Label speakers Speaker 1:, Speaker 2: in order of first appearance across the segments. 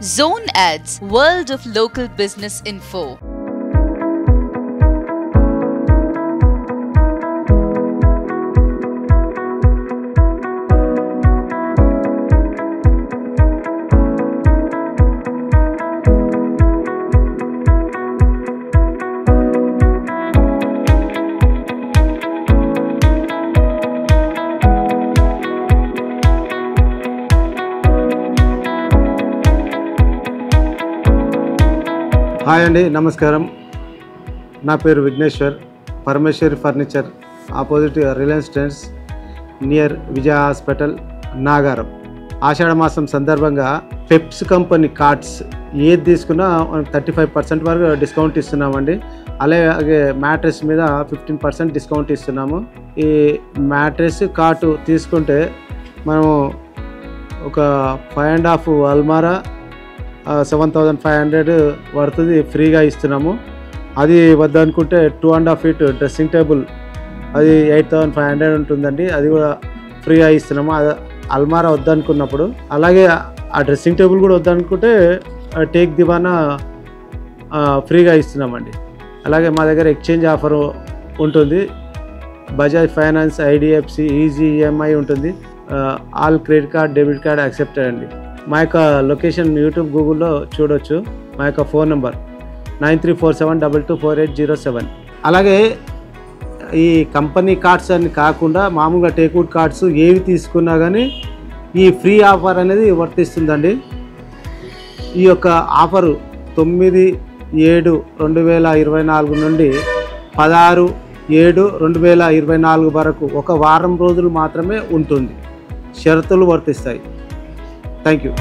Speaker 1: Zone Ads, World of Local Business Info.
Speaker 2: Hi అండి, నమస్కారం. నా పేరు Vigneshwar. Parameshwari furniture, opposite Reliance Trends, near Vijaya hospital, Nagaram. Ashadha మాసం సందర్భంగా పెప్స్ కంపెనీ కార్డ్స్ ఏది తీసుకున్నా 35% వరకు డిస్కౌంట్ ఇస్తున్నామండి. అలాగే మ్యాట్రెస్ మీద 15% డిస్కౌంట్ ఇస్తున్నాము. ఈ మ్యాట్రెస్ కాటు తీసుకుంటే మనము ఒక 5.5 అల్మారా 7,500 పడుతుంది, ఫ్రీగా ఇస్తున్నాము. అది వద్దనుకుంటే 2.5 feet డ్రెస్సింగ్ టేబుల్, అది 8,500 ఉంటుందండి. అది కూడా ఫ్రీగా ఇస్తున్నాము. అల్మారా వద్దనుకున్నప్పుడు. అలాగే ఆ డ్రెస్సింగ్ టేబుల్ కూడా వద్దనుకుంటే టేక్ దివానా ఫ్రీగా ఇస్తున్నామండి. అలాగే మా దగ్గర ఎక్స్చేంజ్ ఆఫర్ ఉంటుంది. Bajaj finance, IDFC, easy EMI ఉంటుంది. All credit card, debit card accepted అండి. మా యొక్క లొకేషన్ యూట్యూబ్, గూగుల్లో చూడొచ్చు. మా యొక్క ఫోన్ నెంబర్ 9347224807. అలాగే ఈ కంపెనీ కార్డ్స్ అని కాకుండా మామూలుగా టేక్వుడ్ కార్డ్స్ ఏవి తీసుకున్నా కానీ ఈ ఫ్రీ ఆఫర్ అనేది వర్తిస్తుందండి. ఈ యొక్క ఆఫరు 9/7/2024 నుండి 16/7/2024 వరకు ఒక వారం రోజులు మాత్రమే ఉంటుంది. షరతులు వర్తిస్తాయి. Thank you.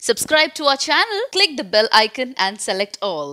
Speaker 1: Subscribe to our channel, click the bell icon and select all.